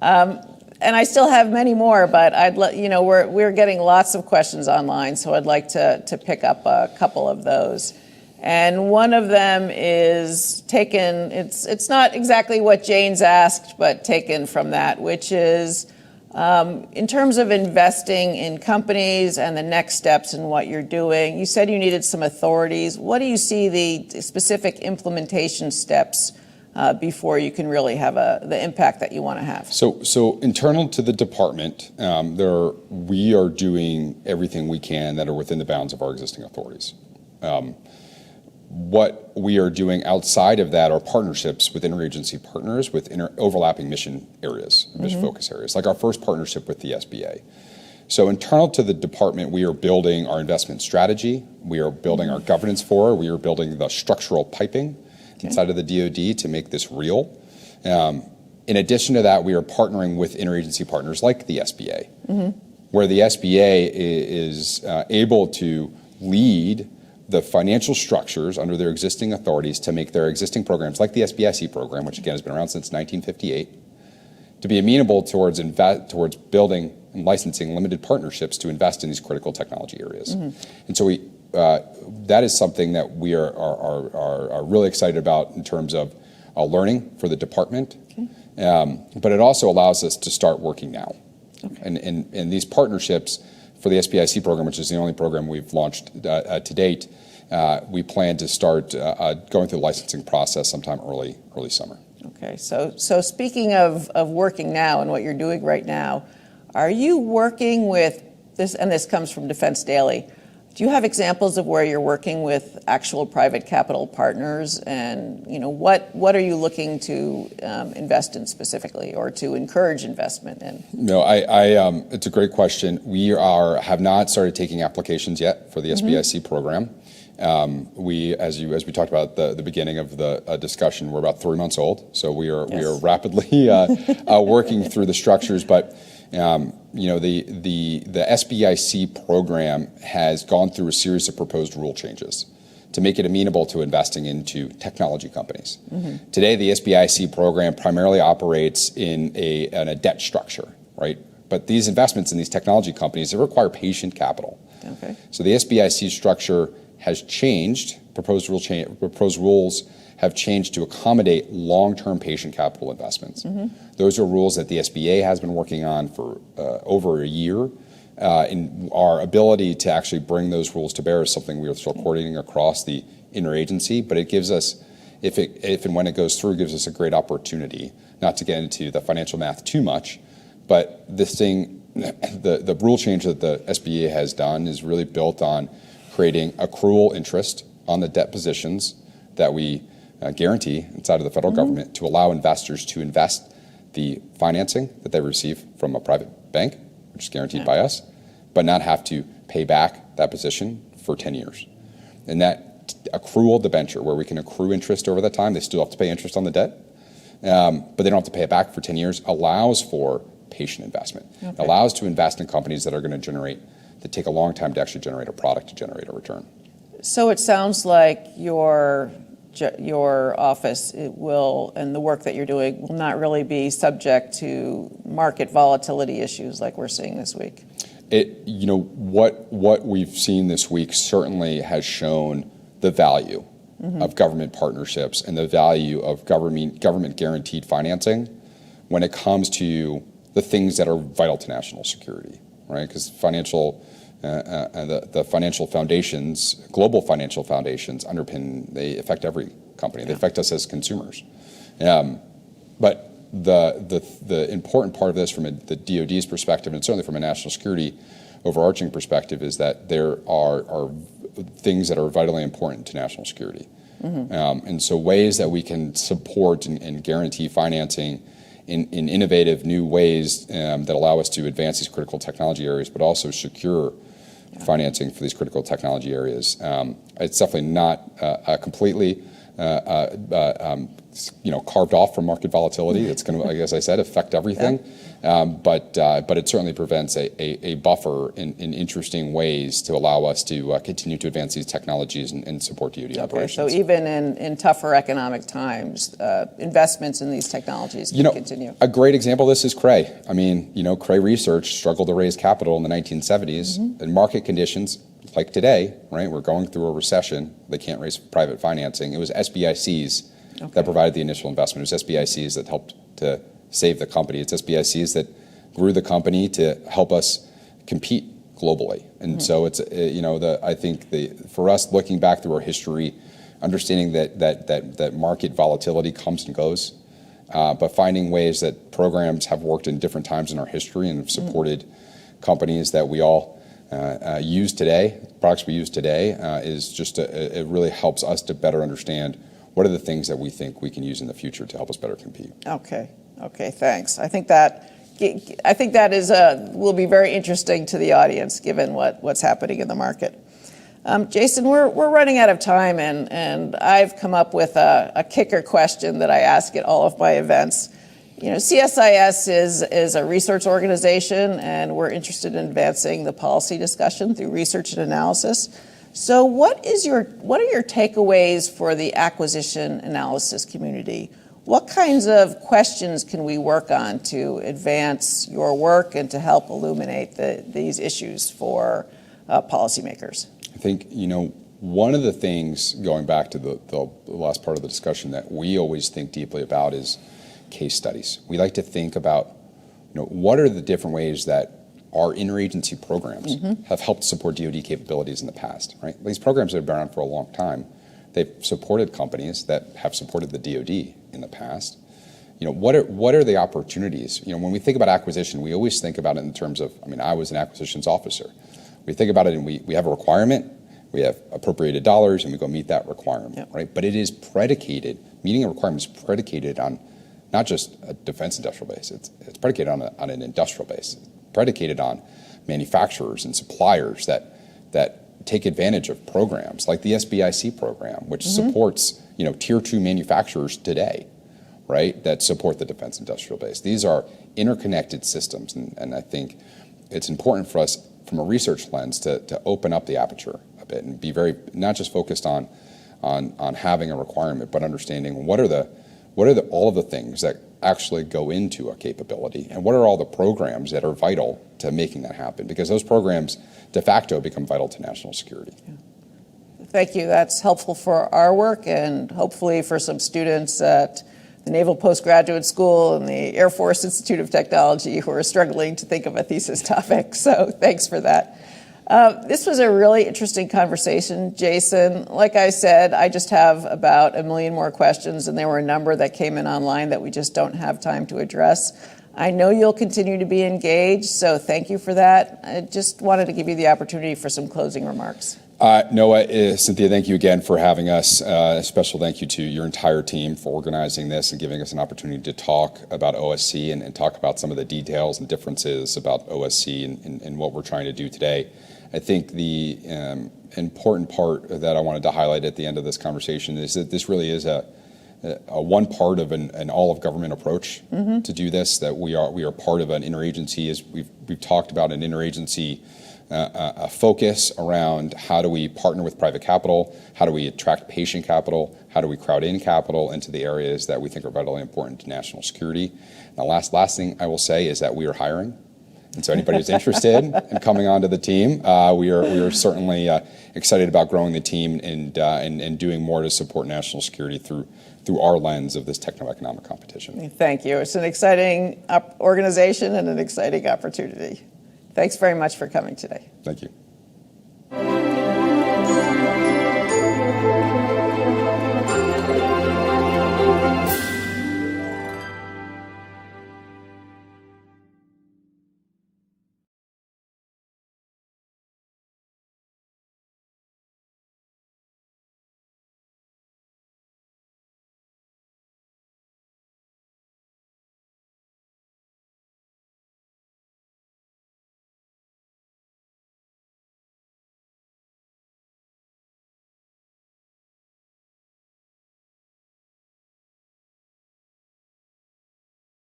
And I still have many more, but we're getting lots of questions online, so I'd like to pick up a couple of those. And one of them is taken, it's not exactly what Jane's asked, but taken from that, which is, in terms of investing in companies and the next steps in what you're doing, you said you needed some authorities. What do you see the specific implementation steps before you can really have the impact that you want to have? So internal to the department, we are doing everything we can that are within the bounds of our existing authorities. What we are doing outside of that are partnerships with interagency partners with overlapping mission areas, mission focus areas, like our first partnership with the SBA. So internal to the department, we are building our investment strategy. We are building our governance we are building the structural piping inside of the DoD to make this real. In addition to that, we are partnering with interagency partners like the SBA, where the SBA is able to lead the financial structures under their existing authorities to make their existing programs, like the SBIC program, which again has been around since 1958, to be amenable towards building and licensing limited partnerships to invest in these critical technology areas. And so that is something that we are really excited about in terms of learning for the department. But it also allows us to start working now. And these partnerships for the SBIC program, which is the only program we've launched to date, we plan to start going through the licensing process sometime early summer. Okay, so speaking of working now and what you're doing right now, are you working with this, and this comes from Defense Daily, do you have examples of where you're working with actual private capital partners, and what are you looking to invest in specifically, or to encourage investment in? No, it's a great question. We have not started taking applications yet for the SBIC program. As we talked about at the beginning of the discussion, we're about 3 months old, so we are rapidly working through the structures. But the SBIC program has gone through a series of proposed rule changes to make it amenable to investing into technology companies. Today, the SBIC program primarily operates in a debt structure, right? But these investments in these technology companies, they require patient capital. Okay. So the SBIC structure has changed. Proposed rules have changed to accommodate long-term patient capital investments. Those are rules that the SBA has been working on for over a year. And our ability to actually bring those rules to bear is something we are still coordinating across the interagency, but it gives us, if and when it goes through, gives us a great opportunity, not to get into the financial math too much, but the rule change that the SBA has done is really built on creating accrual interest on the debt positions that we guarantee inside of the federal government to allow investors to invest the financing that they receive from a private bank, which is guaranteed by us, but not have to pay back that position for 10 years. And that accrual debenture, where we can accrue interest over that time, they still have to pay interest on the debt, but they don't have to pay it back for 10 years, allows for patient investment. It allows to invest in companies that are going to take a long time to actually generate a product, to generate a return. So it sounds like your office will, and the work that you're doing, will not really be subject to market volatility issues like we're seeing this week. What we've seen this week certainly has shown the value of government partnerships and the value of government guaranteed financing when it comes to the things that are vital to national security, right? Because the financial foundations, global financial foundations, they affect every company. They affect us as consumers. But the important part of this from the DoD's perspective, and certainly from a national security overarching perspective, is that there are things that are vitally important to national security. And so ways that we can support and guarantee financing in innovative new ways that allow us to advance these critical technology areas, but also secure financing for these critical technology areas. It's definitely not completely carved off from market volatility. It's going to, like, as I said, affect everything. But it certainly prevents a buffer in interesting ways to allow us to continue to advance these technologies and support DoD operations. So even in tougher economic times, investments in these technologies can continue. A great example of this is Cray. I mean, Cray Research struggled to raise capital in the 1970s, and market conditions like today, right? We're going through a recession. They can't raise private financing. It was SBICs that provided the initial investment. It was SBICs that helped to save the company. It's SBICs that grew the company to help us compete globally. And so it's I think for us, looking back through our history, understanding that market volatility comes and goes, but finding ways that programs have worked in different times in our history and have supported companies that we all use today, products we use today, is just it really helps us to better understand what are the things that we think we can use in the future to help us better compete. Okay, thanks. I think that is will be very interesting to the audience, given what's happening in the market. Jason, we're running out of time, and I've come up with a kicker question that I ask at all of my events. CSIS is a research organization, and we're interested in advancing the policy discussion through research and analysis. So what are your takeaways for the acquisition analysis community? What kinds of questions can we work on to advance your work and to help illuminate these issues for policymakers? I think, one of the things, going back to the last part of the discussion, that we always think deeply about is case studies. We like to think about, what are the different ways that our interagency programs have helped support DoD capabilities in the past, right? These programs have been around for a long time. They've supported companies that have supported the DoD in the past. What are the opportunities? When we think about acquisition, we always think about it in terms of, I was an acquisitions officer. We think about it and we have a requirement, we have appropriated dollars, and we go meet that requirement, right? But it is predicated, meeting a requirement is predicated on not just a defense industrial base, it's predicated on an industrial base, predicated on manufacturers and suppliers that take advantage of programs like the SBIC program, which supports tier 2 manufacturers today, right, that support the defense industrial base. These are interconnected systems, and I think it's important for us from a research lens to open up the aperture a bit and be very, not just focused on having a requirement, but understanding what are all of the things that actually go into a capability, and what are all the programs that are vital to making that happen, because those programs de facto become vital to national security. Thank you. That's helpful for our work and hopefully for some students at the Naval Postgraduate School and the Air Force Institute of Technology who are struggling to think of a thesis topic. So thanks for that. This was a really interesting conversation, Jason. Like I said, I just have about 1 million more questions, and there were a number that came in online that we just don't have time to address. I know you'll continue to be engaged, so thank you for that. I just wanted to give you the opportunity for some closing remarks. Cynthia, thank you again for having us. A special thank you to your entire team for organizing this and giving us an opportunity to talk about OSC and talk about some of the details and differences about OSC and what we're trying to do today. I think the important part that I wanted to highlight at the end of this conversation is that this really is a one part of an all-of-government approach to do this, that we are part of an interagency, as we've talked about an interagency a focus around how do we partner with private capital, how do we attract patient capital, how do we crowd in capital into the areas that we think are vitally important to national security. The last thing I will say is that we are hiring. And so anybody who's interested in coming onto the team, we are certainly excited about growing the team and doing more to support national security through our lens of this techno-economic competition. Thank you. It's an exciting organization and an exciting opportunity. Thanks very much for coming today. Thank you.